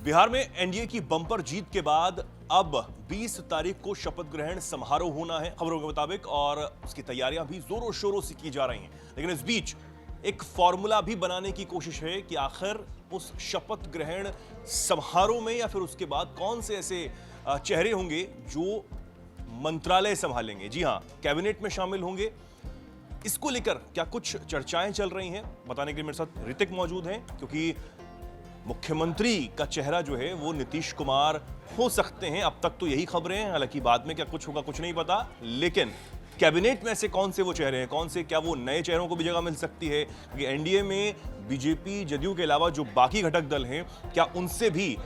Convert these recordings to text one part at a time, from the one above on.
बिहार में एनडीए की बम्पर जीत के बाद अब 20 तारीख को शपथ ग्रहण समारोह होना है खबरों के मुताबिक, और उसकी तैयारियां भी जोरों शोरों से की जा रही हैं। लेकिन इस बीच एक फॉर्मूला भी बनाने की कोशिश है कि आखिर उस शपथ ग्रहण समारोह में या फिर उसके बाद कौन से ऐसे चेहरे होंगे जो मंत्रालय संभालेंगे। जी हां, कैबिनेट में शामिल होंगे। इसको लेकर क्या कुछ चर्चाएं चल रही हैं, बताने के लिए मेरे साथ ऋतिक मौजूद हैं, क्योंकि मुख्यमंत्री का चेहरा जो है वो नीतीश कुमार हो सकते हैं। अब तक तो यही खबरें हैं, हालांकि बाद में क्या कुछ होगा कुछ नहीं पता। लेकिन कैबिनेट में से कौन से वो चेहरे हैं, कौन से, क्या वो नए चेहरों को भी जगह मिल सकती है, क्योंकि एनडीए में बीजेपी जदयू के अलावा जो बाकी घटक दल हैं क्या उनसे भी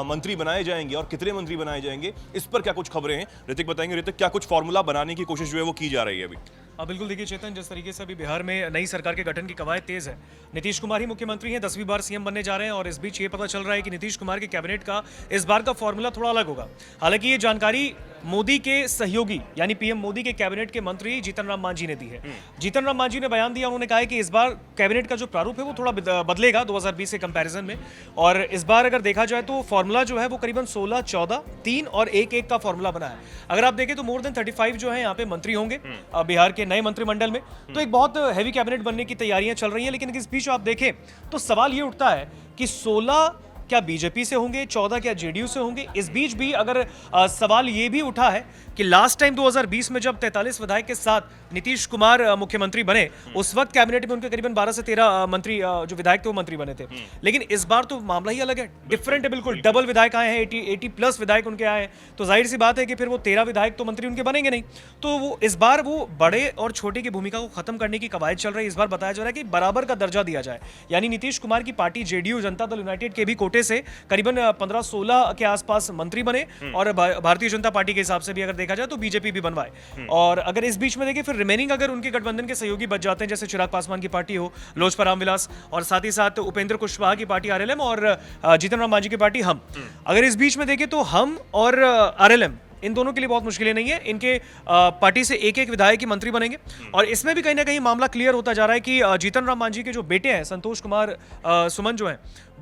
मंत्री बनाए जाएंगे और कितने मंत्री बनाए जाएंगे, इस पर क्या कुछ खबरें हैं ऋतिक बताएंगे। ऋतिक, क्या कुछ फॉर्मूला बनाने की कोशिश जो है वो की जा रही है अभी? बिल्कुल, देखिए चेतन, जिस तरीके से अभी बिहार में नई सरकार के गठन की कवायद तेज है, नीतीश कुमार ही मुख्यमंत्री हैं, 10वीं बार सीएम बनने जा रहे हैं, और इस बीच ये पता चल रहा है कि नीतीश कुमार के कैबिनेट का इस बार का फॉर्मूला थोड़ा अलग होगा। हालांकि ये जानकारी मोदी के सहयोगी यानी पीएम मोदी के कैबिनेट के मंत्री जीतन राम मांझी ने दी है। जीतन राम मांझी ने बयान दिया, उन्होंने कहा है कि इस बार कैबिनेट का जो प्रारूप है वो थोड़ा बदलेगा 2020 के कंपैरिजन में, और इस बार अगर देखा जाए तो फॉर्मूला जो है वो करीबन 16, 14, 3 और 1-1 का फॉर्मूला बना है। अगर आप देखें तो मोर देन 35 जो है यहाँ पे मंत्री होंगे बिहार के नए मंत्रिमंडल में, तो एक बहुत हैवी कैबिनेट बनने की तैयारियां चल रही हैं। लेकिन इस बीच आप देखें तो सवाल ये उठता है कि 16 क्या बीजेपी से होंगे, 14 क्या जेडीयू से होंगे। इस बीच भी अगर सवाल ये भी उठा है कि लास्ट टाइम 2020 में जब 43 विधायक के साथ नीतीश कुमार मुख्यमंत्री बने, उस वक्त कैबिनेट में उनके करीबन 12 से 13 मंत्री जो विधायक थे वो मंत्री बने थे। लेकिन इस बार तो मामला ही अलग है, डिफरेंट है बिल्कुल। डबल विधायक आए हैं, 80 प्लस विधायक उनके आए हैं, तो जाहिर सी बात है कि फिर वो 13 विधायक तो मंत्री उनके बनेंगे नहीं। तो वो इस बार वो बड़े और छोटे की भूमिका को खत्म करने की कवायद चल रही है। इस बार बताया जा रहा है कि बराबर का दर्जा दिया जाए, यानी नीतीश कुमार की party JDU Janata Dal United के भी कोटे से करीबन 15-16 के आसपास मंत्री बने, और भारतीय जनता पार्टी के हिसाब से भी अगर देखा जाए तो बीजेपी भी बनवाए। और अगर इस बीच में देखें फिर रिमेनिंग अगर उनके गठबंधन के सहयोगी बच जाते हैं, जैसे चिराग पासवान की पार्टी हो, लोजपा रामविलास, और साथ ही साथ उपेंद्र कुशवाहा की पार्टी आरएलएम, और जीतन राम मांझी की पार्टी हम, अगर इस बीच में देखें तो हम और आरएलएम इन दोनों के लिए बहुत मुश्किलें नहीं है। इनके पार्टी से एक विधायक ही मंत्री बनेंगे, और इसमें भी कहीं ना कहीं मामला क्लियर होता जा रहा है कि जीतन राम मांझी के जो बेटे हैं संतोष कुमार सुमन जो हैं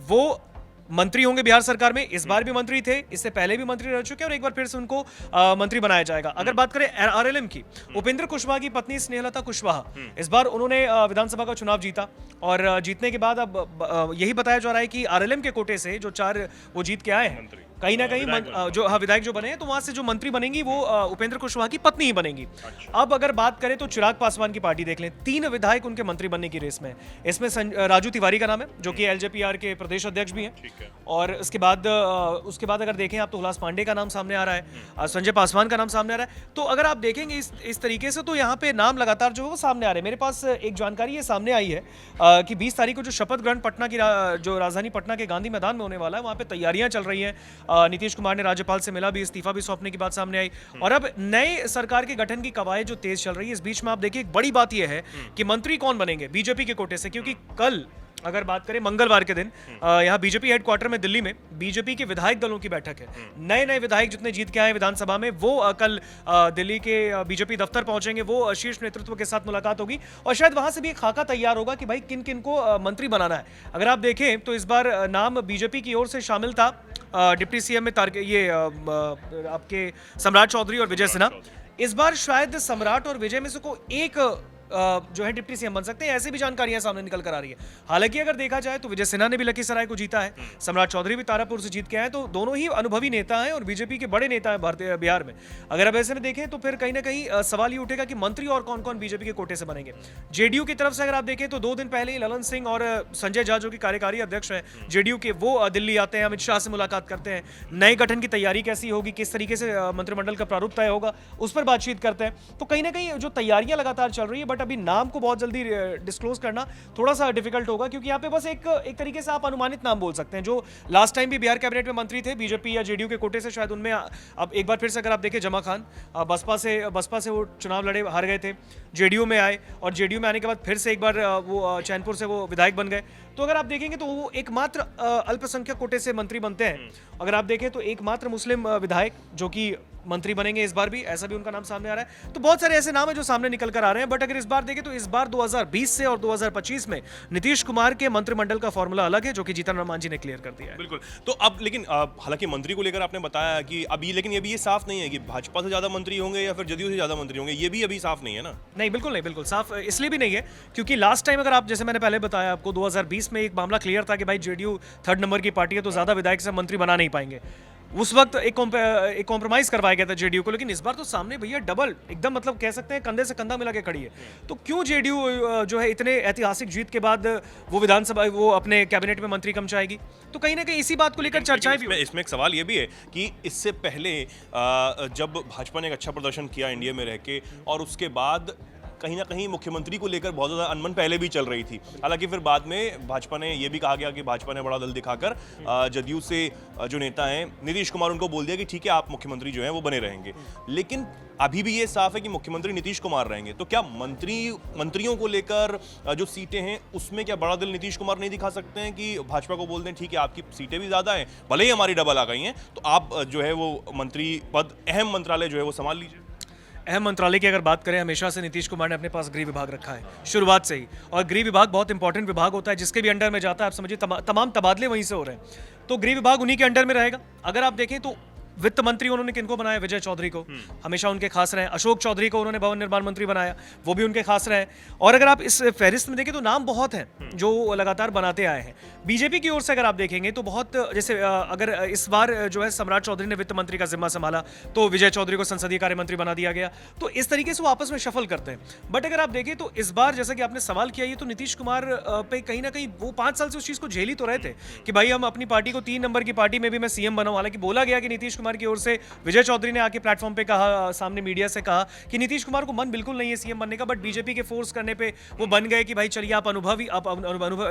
वो मंत्री होंगे बिहार सरकार में। इस बार भी मंत्री थे, इससे पहले भी मंत्री रह चुके हैं, और एक बार फिर से उनको मंत्री बनाया जाएगा। अगर बात करें आरएलएम की, उपेंद्र कुशवाहा की पत्नी स्नेहलता कुशवाहा, इस बार उन्होंने विधानसभा का चुनाव जीता, और जीतने के बाद अब यही बताया जा रहा है कि आरएलएम के कोटे से जो 4 वो जीत के आए हैं, कहीं ना कहीं जो विधायक जो बने हैं, तो वहां से जो मंत्री बनेंगी वो उपेंद्र कुशवाहा की पत्नी ही बनेंगी। अब अगर बात करें तो चिराग पासवान की पार्टी देख लें, 3 विधायक उनके मंत्री बनने की रेस में है। इसमें राजू तिवारी का नाम है, जो कि एलजेपीआर के प्रदेश अध्यक्ष भी हैं, और उसके बाद अगर देखें आप तो हुलास पांडे का नाम सामने आ रहा है, संजय पासवान का नाम सामने आ रहा है। तो अगर आप देखेंगे इस तरीके से तो यहाँ पे नाम लगातार जो है वो सामने आ रहे हैं। मेरे पास एक जानकारी ये सामने आई है कि 20 तारीख को जो शपथ ग्रहण पटना की जो राजधानी पटना के गांधी मैदान में होने वाला है, वहाँ पे तैयारियां चल रही हैं। नीतीश कुमार ने राज्यपाल से मिला भी, इस्तीफा भी सौंपने की बात सामने आई, और अब नए सरकार के गठन की कवायद जो तेज चल रही है। इस बीच में आप देखिए एक बड़ी बात यह है कि मंत्री कौन बनेंगे बीजेपी के कोटे से, क्योंकि कल अगर बात करें मंगलवार के दिन यहाँ बीजेपी हेडक्वार्टर में दिल्ली में बीजेपी के विधायक दलों की बैठक है। नए विधायक जितने जीत के आए विधानसभा में वो कल दिल्ली के बीजेपी दफ्तर पहुंचेंगे, वो शीर्ष नेतृत्व के साथ मुलाकात होगी, और शायद वहां से भी एक खाका तैयार होगा कि भाई किन किन को मंत्री बनाना है। अगर आप देखें तो इस बार नाम बीजेपी की ओर से शामिल था डिप्टी सीएम में आपके सम्राट चौधरी और विजय सिन्हा। इस बार शायद सम्राट और विजय में से कोई एक जो है डिप्टी सीएम बन सकते हैं, ऐसी भी जानकारियां सामने निकल कर आ रही है। हालांकि अगर देखा जाए तो विजय सिन्हा ने भी लखीसराय को जीता है, सम्राट चौधरी भी तारापुर से जीत के आए, तो दोनों ही अनुभवी नेता हैं और बीजेपी के बड़े नेता हैं भारतीय बिहार में। अगर अब ऐसे में देखें तो फिर कहीं ना कहीं सवाल ये उठेगा कि मंत्री और कौन कौन बीजेपी के कोटे से बनेंगे। जेडीयू की तरफ से अगर आप देखें तो 2 दिन पहले ही ललन सिंह और संजय झा जो कि कार्यकारी अध्यक्ष हैं जेडीयू के, वो दिल्ली आते हैं, अमित शाह से मुलाकात करते हैं, नए गठन की तैयारी कैसी होगी, किस तरीके से मंत्रिमंडल का प्रारूप तय होगा, उस पर बातचीत करते हैं। तो कहीं ना कहीं जो तैयारियां लगातार चल रही है, बट अभी नाम को बहुत जल्दी डिस्क्लोज करना थोड़ा सा डिफिकल्ट होगा, क्योंकि यहाँ पे बस एक तरीके से आप अनुमानित नाम बोल सकते हैं। जो लास्ट टाइम भी बिहार कैबिनेट में मंत्री थे बीजेपी या जेडीयू के कोटे से, शायद उनमें अब एक बार फिर से अगर आप देखें जमा खान बसपा से वो चुनाव लड़े, हार गए थे, जेडीयू में आए, और जेडीयू में आने के बाद फिर से एक बार वो चैनपुर से वो विधायक बन गए। तो अगर आप देखेंगे तो वो एकमात्र अल्पसंख्यक कोटे से मंत्री बनते हैं। अगर आप देखें तो एकमात्र मुस्लिम विधायक जो कि मंत्री बनेंगे इस बार भी, ऐसा भी उनका नाम सामने आ रहा है। तो बहुत सारे ऐसे नाम हैं जो सामने निकल कर आ रहे हैं। बट अगर इस बार देखें तो इस बार 2020 से और 2025 में नीतीश कुमार के मंत्रिमंडल का फॉर्मूला अलग है, जो कि जीतन राम मांझी ने क्लियर कर दिया है। बिल्कुल। तो अब लेकिन हालांकि मंत्री को लेकर आपने बताया कि अभी, लेकिन ये साफ नहीं है कि भाजपा से ज्यादा मंत्री होंगे या फिर जदयू से ज्यादा मंत्री होंगे, ये भी अभी साफ नहीं है ना। नहीं, बिल्कुल नहीं, बिल्कुल साफ इसलिए भी नहीं है क्योंकि लास्ट टाइम अगर आप, जैसे मैंने पहले बताया आपको, 2020 में एक मामला क्लियर था कि भाई जेडीयू थर्ड नंबर की पार्टी है तो ज्यादा विधायक से मंत्री बना नहीं पाएंगे। उस वक्त एक कॉम्प्रोमाइज करवाया गया था जेडीयू को, लेकिन इस बार तो सामने भैया डबल एकदम, मतलब कह सकते हैं कंधे से कंधा मिला के खड़ी है। तो क्यों जेडीयू जो है इतने ऐतिहासिक जीत के बाद वो विधानसभा, वो अपने कैबिनेट में मंत्री कम चाहेगी? तो कहीं ना कहीं इसी बात को लेकर चर्चाएं भी। इसमें एक सवाल ये भी है कि इससे पहले जब भाजपा ने एक अच्छा प्रदर्शन किया इंडिया में रह के, और उसके बाद कहीं ना कहीं मुख्यमंत्री को लेकर बहुत ज़्यादा अनबन पहले भी चल रही थी। हालांकि फिर बाद में भाजपा ने यह भी कहा गया कि भाजपा ने बड़ा दल दिखाकर जदयू से जो नेता हैं नीतीश कुमार, उनको बोल दिया कि ठीक है आप मुख्यमंत्री जो हैं वो बने रहेंगे। लेकिन अभी भी ये साफ है कि मुख्यमंत्री नीतीश कुमार रहेंगे। तो क्या मंत्रियों को लेकर जो सीटें हैं उसमें क्या बड़ा दिल नीतीश कुमार नहीं दिखा सकते हैं कि भाजपा को बोल दें ठीक है आपकी सीटें भी ज़्यादा हैं, भले ही हमारी डबल आ गई हैं, तो आप जो है वो मंत्री पद, अहम मंत्रालय जो है वो संभाल लीजिए। अहम मंत्रालय की अगर बात करें, हमेशा से नीतीश कुमार ने अपने पास गृह विभाग रखा है शुरुआत से ही, और गृह विभाग बहुत इंपॉर्टेंट विभाग होता है जिसके भी अंडर में जाता है। आप समझिए तमाम तबादले वहीं से हो रहे हैं, तो गृह विभाग उन्हीं के अंडर में रहेगा। अगर आप देखें तो वित्त मंत्री उन्होंने किनको बनाया? विजय चौधरी को, हमेशा उनके खास रहे। अशोक चौधरी को उन्होंने भवन निर्माण मंत्री बनाया, वो भी उनके खास रहे। और अगर आप इस फहरिस्त में देखें तो नाम बहुत हैं जो लगातार बनाते आए हैं। बीजेपी की ओर से अगर आप देखेंगे तो बहुत, जैसे अगर इस बार जो है सम्राट चौधरी ने वित्त मंत्री का जिम्मा संभाला तो विजय चौधरी को संसदीय कार्य मंत्री बना दिया गया। तो इस तरीके से वो आपस में शफल करते हैं। बट अगर आप देखें तो इस बार, जैसा कि आपने सवाल किया, ये तो नीतीश कुमार पे कहीं ना कहीं वो 5 साल से उस चीज को झेल ही तो रहे थे कि भाई हम अपनी पार्टी को 3 नंबर की पार्टी में भी मैं सीएम बनाऊं। हालांकि बोला गया कि नीतीश कुमार की ओर से, विजय चौधरी ने आके प्लेटफॉर्म पे कहा, सामने मीडिया से कहा कि नीतीश कुमार को मन बिल्कुल नहीं है सीएम बनने का, बट बीजेपी के फोर्स करने पे वो बन गए कि भाई चलिए आप अनुभवी, आप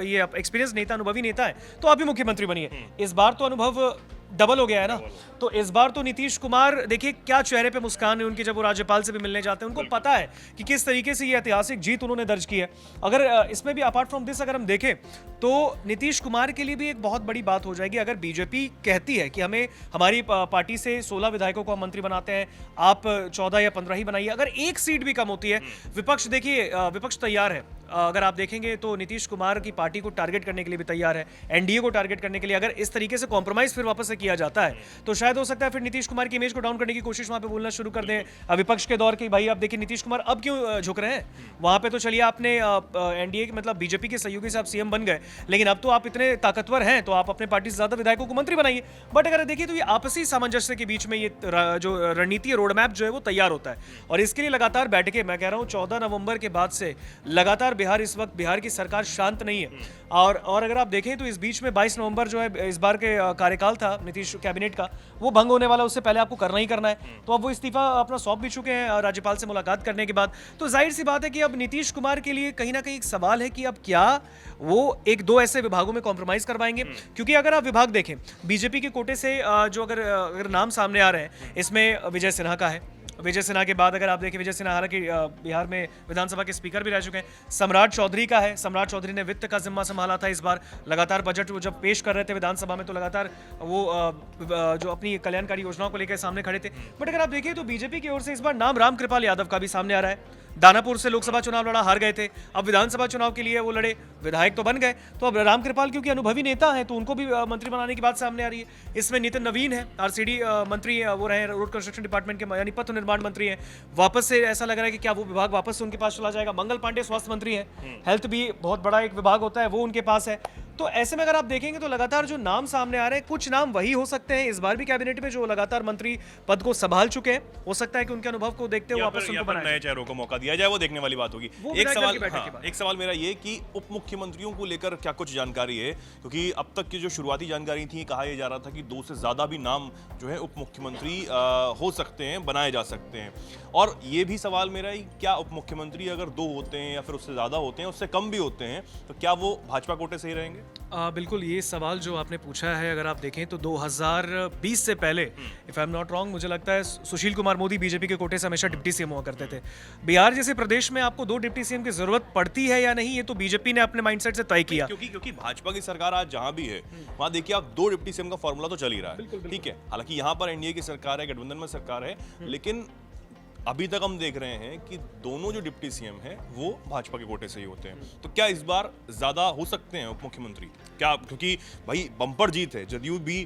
ये एक्सपीरियंस नेता, अनुभवी नेता है तो आप भी मुख्यमंत्री बनिए। इस बार तो अनुभव डबल हो गया है ना। तो इस बार तो नीतीश कुमार, देखिए क्या चेहरे पे मुस्कान है उनकी जब वो राज्यपाल से भी मिलने जाते हैं। उनको पता है कि किस तरीके से ये ऐतिहासिक जीत उन्होंने दर्ज की है। अगर इसमें भी अपार्ट फ्रॉम दिस अगर हम देखें तो नीतीश कुमार के लिए भी एक बहुत बड़ी बात हो जाएगी अगर बीजेपी कहती है कि हमें, हमारी पार्टी से 16 विधायकों को हम मंत्री बनाते हैं, आप 14 या 15 ही बनाइए। अगर एक सीट भी कम होती है, विपक्ष, देखिए विपक्ष तैयार है। अगर आप देखेंगे तो नीतीश कुमार की पार्टी को टारगेट करने के लिए भी तैयार है, एनडीए को टारगेट करने के लिए। अगर इस तरीके से कॉम्प्रोमाइज फिर वापस से किया जाता है तो शायद हो सकता है फिर नीतीश कुमार की इमेज को डाउन करने की कोशिश वहां पे बोलना शुरू कर दें विपक्ष के दौर के। भाई आप देखिए नीतीश कुमार अब क्यों झुक रहे हैं वहां पे? तो चलिए आपने एनडीए मतलब बीजेपी के सहयोगी से आप सीएम बन गए, लेकिन अब तो आप इतने ताकतवर हैं तो आप अपने पार्टी से ज्यादा विधायकों को मंत्री बनाइए। बट अगर देखिए तो ये आपसी सामंजस्य के बीच में ये जो रणनीति रोड मैप जो है वो तैयार होता है, और इसके लिए लगातार बैठकें, मैं कह रहा हूँ 14 नवंबर के बाद से लगातार बिहार, इस वक्त बिहार की सरकार शांत नहीं है। और अगर आप देखें तो इस बीच में 22 नवंबर जो है इस बार के कार्यकाल था नीतीश कैबिनेट का, वो भंग होने वाला, उससे पहले आपको करना ही करना है। तो अब वो इस्तीफा अपना सौंप भी चुके हैं राज्यपाल से मुलाकात करने के बाद। तो जाहिर सी बात है कि अब नीतीश कुमार के लिए कहीं ना कहीं एक सवाल है कि अब क्या वो 1-2 ऐसे विभागों में कॉम्प्रोमाइज करवाएंगे। क्योंकि अगर आप विभाग देखें बीजेपी के कोटे से जो अगर नाम सामने आ रहे हैं, इसमें विजय सिन्हा का है। विजय सिन्हा के बाद अगर आप देखें, विजय सिन्हा हालांकि बिहार में विधानसभा के स्पीकर भी रह चुके हैं। सम्राट चौधरी का है, सम्राट चौधरी ने वित्त का जिम्मा संभाला था। इस बार लगातार बजट वो जब पेश कर रहे थे विधानसभा में तो लगातार वो जो अपनी कल्याणकारी योजनाओं को लेकर सामने खड़े थे। बट अगर आप देखिए तो बीजेपी की ओर से इस बार नाम रामकृपाल यादव का भी सामने आ रहा है। दानापुर से लोकसभा चुनाव लड़ा, हार गए थे, अब विधानसभा चुनाव के लिए वो लड़े, विधायक तो बन गए। तो अब रामकृपाल क्योंकि अनुभवी नेता हैं तो उनको भी मंत्री बनाने की बात सामने आ रही है। इसमें नितिन नवीन है, आरसीडी मंत्री, वो रहे रोड कंस्ट्रक्शन डिपार्टमेंट के, यानी पथ निर्माण मंत्री हैं। वापस से ऐसा लग रहा है कि क्या वो विभाग वापस से उनके पास चला जाएगा। मंगल पांडे स्वास्थ्य मंत्री हैं, हेल्थ भी बहुत बड़ा एक विभाग होता है, वो उनके पास है। तो ऐसे में अगर आप देखेंगे तो लगातार जो नाम सामने आ रहे हैं, कुछ नाम वही हो सकते हैं इस बार भी कैबिनेट में जो लगातार मंत्री पद को संभाल चुके हैं। हो सकता है कि उनके अनुभव को देखते हुए वापस उनको बनाया, नए चेहरों को मौका दिया जाए, वो देखने वाली बात होगी। एक सवाल मेरा ये कि उप मुख्यमंत्रियों को लेकर क्या कुछ जानकारी है? क्योंकि अब तक की जो शुरुआती जानकारी थी, कहा यह जा रहा था कि 2 से ज्यादा भी नाम जो है उप मुख्यमंत्री हो सकते हैं, बनाए जा सकते हैं। और ये भी सवाल मेरा है, क्या उप मुख्यमंत्री अगर 2 होते हैं या फिर उससे ज्यादा होते हैं, उससे कम भी होते हैं, तो क्या वो भाजपा कोटे से ही रहेंगे? बिल्कुल, ये सवाल जो आपने पूछा है, अगर आप देखें तो 2020 से पहले, if I am not wrong, मुझे लगता है सुशील कुमार मोदी बीजेपी के कोटे से हमेशा डिप्टी सीएम हुआ करते थे। बिहार बिहार जैसे प्रदेश में आपको 2 डिप्टी सीएम की जरूरत पड़ती है या नहीं, ये तो बीजेपी ने अपने माइंडसेट से तय किया। क्योंकि भाजपा की सरकार आज जहां भी है वहां देखिए आप 2 डिप्टी सीएम का फॉर्मूला तो चल ही रहा है, ठीक है। हालांकि यहां पर एनडीए की सरकार है, गठबंधन में सरकार है, लेकिन अभी तक हम देख रहे हैं कि दोनों जो डिप्टी सीएम हैं वो भाजपा के कोटे से ही होते हैं। तो क्या इस बार ज्यादा हो सकते हैं उप मुख्यमंत्री क्या? क्योंकि भाई बम्पर जीत है, जदयू भी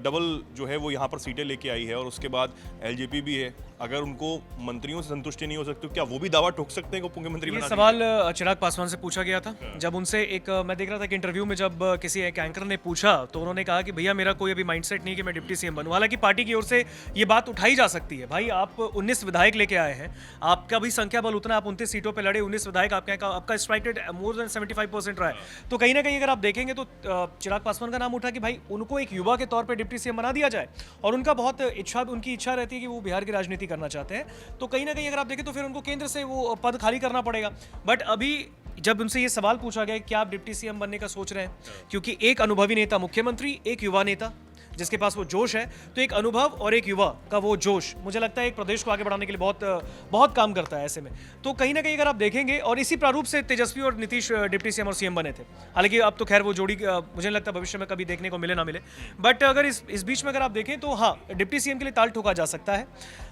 डबल जो है वो यहाँ पर सीटें लेके आई है और उसके बाद एलजेपी भी है। अगर उनको मंत्रियों से संतुष्टि नहीं हो सकती तो क्या वो भी दावा ठोक सकते हैं कि उप मुख्यमंत्री ये बना सवाल चिराग पासवान से पूछा गया था। जब उनसे मैं देख रहा था कि इंटरव्यू में जब किसी एक एंकर ने पूछा तो उन्होंने कहा कि भैया मेरा कोई अभी माइंडसेट नहीं कि मैं डिप्टी सीएम बनूं। हालांकि पार्टी की ओर से ये बात उठाई जा सकती है, भाई आप 19 विधायक लेके आए हैं, आपका भी संख्या बल उतना, आप 29 सीटों पर लड़े, 19 विधायक आपका स्ट्राइक रेट मोर देन 75% रहा है। तो कहीं ना कहीं अगर आप देखेंगे तो चिराग पासवान का नाम उठा कि भाई उनको एक युवा के तौर पर डिप्टी सीएम बना दिया जाए, और उनका बहुत उनकी इच्छा रहती है कि वो बिहार की राजनीति करना चाहते हैं। तो कहीं ना कहीं अगर आप देखें तो फिर उनको केंद्र से वो पद खाली करना पड़ेगा। बट अभी जब उनसे ये सवाल पूछा गया कि आप डिप्टी सीएम बनने का सोच रहे हैं, क्योंकि एक अनुभवी नेता मुख्यमंत्री, एक युवा नेता जिसके पास वो जोश है, तो एक अनुभव और एक युवा का वो जोश मुझे लगता है एक प्रदेश को आगे बढ़ाने के लिए बहुत काम करता है ऐसे में। तो कहीं ना कहीं अगर आप देखेंगे, और इसी प्रारूप से तेजस्वी और नीतीश डिप्टी सीएम और सीएम बने थे। हालांकि अब तो खैर वो जोड़ी मुझे लगता है भविष्य में कभी देखने को मिले ना मिले, बट अगर इस बीच में अगर आप देखें तो हाँ, डिप्टी सीएम के लिए ताल ठोका जा सकता है।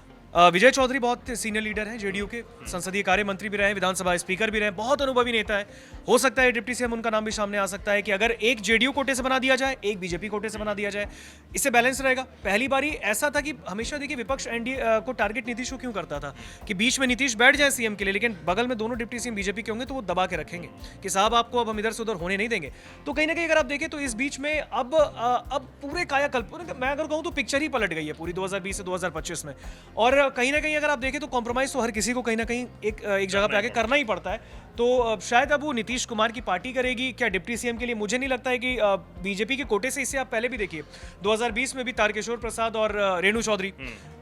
विजय चौधरी बहुत सीनियर लीडर हैं, जेडीयू के संसदीय कार्य मंत्री भी रहे, विधानसभा स्पीकर भी रहे, बहुत अनुभवी नेता है। हो सकता है डिप्टी सीएम उनका नाम भी सामने आ सकता है कि अगर एक जेडीयू कोटे से बना दिया जाए, एक बीजेपी कोटे से बना दिया जाए, इससे बैलेंस रहेगा। पहली बारी ऐसा था कि हमेशा देखिए विपक्ष एनडीए को टारगेट नीतीश को क्यों करता था कि बीच में नीतीश बैठ जाए सीएम के लिए, लेकिन बगल में दोनों डिप्टी सीएम बीजेपी के होंगे तो वो दबा के रखेंगे कि साहब आपको अब हम इधर से उधर होने नहीं देंगे। तो कहीं ना कहीं अगर आप देखें तो इस बीच में अब पूरे कायाकल्प, मैं अगर कहूँ तो पिक्चर ही पलट गई है पूरी 2020 से 2025 में। और कहीं ना कहीं अगर आप देखें तो कॉम्प्रोमाइज तो हर किसी को कहीं ना कहीं एक जगह पे आके करना ही पड़ता है। तो शायद अब वो नीतीश कुमार की पार्टी करेगी क्या डिप्टी सीएम के लिए, मुझे नहीं लगता है कि बीजेपी के कोटे से। इससे आप पहले भी देखिए 2020 में भी तारकिशोर प्रसाद और रेणु चौधरी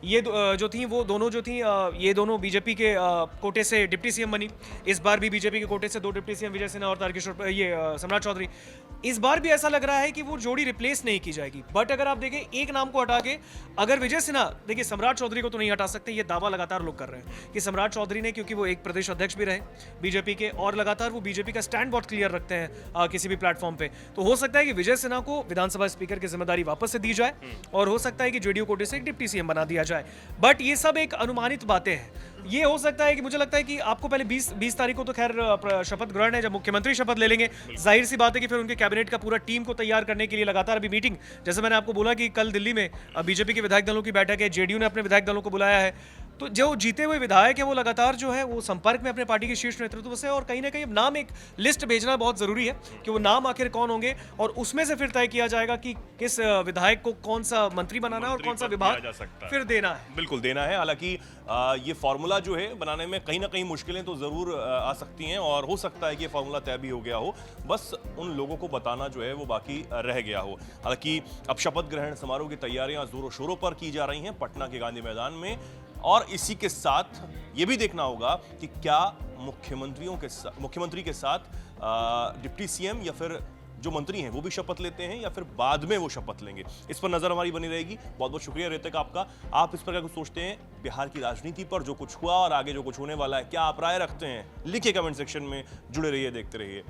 ये जो थी वो दोनों जो थी ये दोनों बीजेपी के कोटे से डिप्टी सीएम बनी। इस बार भी बीजेपी के कोटे से 2 डिप्टी सीएम विजय सिन्हा और तारकिशोर सम्राट चौधरी। इस बार भी ऐसा लग रहा है कि वो जोड़ी रिप्लेस नहीं की जाएगी। बट अगर आप देखें एक नाम को हटा के, अगर विजय सिन्हा, देखिए सम्राट चौधरी को तो नहीं हटा सकते, ये दावा लगातार लोग कर रहे हैं कि सम्राट चौधरी ने, क्योंकि वो एक प्रदेश अध्यक्ष भी रहे बीजेपी के और लगातार वो बीजेपी का स्टैंड बहुत क्लियर रखते हैं किसी भी प्लेटफॉर्म पे, तो हो सकता है कि विजय सिन्हा को विधानसभा स्पीकर की जिम्मेदारी वापस से दी जाए और हो सकता है कि जेडीयू कोटे से एक डिप्टी सीएम बना दिया जाए। बट ये सब एक अनुमानित बातें हैं। ये हो सकता है कि मुझे लगता है कि आपको पहले 20 तारीख को तो खैर शपथ ग्रहण है, जब मुख्यमंत्री शपथ ले लेंगे, जाहिर सी बात है कि फिर उनके कैबिनेट का पूरा टीम को तैयार करने के लिए लगातार अभी मीटिंग, जैसे मैंने आपको बोला कि कल दिल्ली में बीजेपी के विधायक दलों की बैठक है, जेडीयू ने अपने विधायक दलों को बुलाया है। तो जो जीते हुए विधायक है वो लगातार जो है वो संपर्क में अपने पार्टी के शीर्ष नेतृत्व से, और कहीं ना कहीं नाम एक लिस्ट भेजना बहुत जरूरी है कि वो नाम आखिर कौन होंगे, और उसमें से फिर तय किया जाएगा कि किस विधायक को कौन सा मंत्री बनाना है और कौन सा विभाग फिर देना है। बिल्कुल देना है। हालांकि ये फॉर्मूला जो है बनाने में कहीं ना कहीं मुश्किलें तो जरूर आ सकती हैं, और हो सकता है कि ये फॉर्मूला तय भी हो गया हो, बस उन लोगों को बताना जो है वो बाकी रह गया हो। हालांकि अब शपथ ग्रहण समारोह की तैयारियां जोरों शोरों पर की जा रही हैं पटना के गांधी मैदान में, और इसी के साथ ये भी देखना होगा कि क्या मुख्यमंत्री के साथ डिप्टी सीएम या फिर जो मंत्री हैं वो भी शपथ लेते हैं या फिर बाद में वो शपथ लेंगे, इस पर नजर हमारी बनी रहेगी। बहुत बहुत शुक्रिया रेतक आपका। आप इस पर क्या कुछ सोचते हैं बिहार की राजनीति पर, जो कुछ हुआ और आगे जो कुछ होने वाला है, क्या आप राय रखते हैं? लिखिए कमेंट सेक्शन में, जुड़े रहिए, देखते रहिए।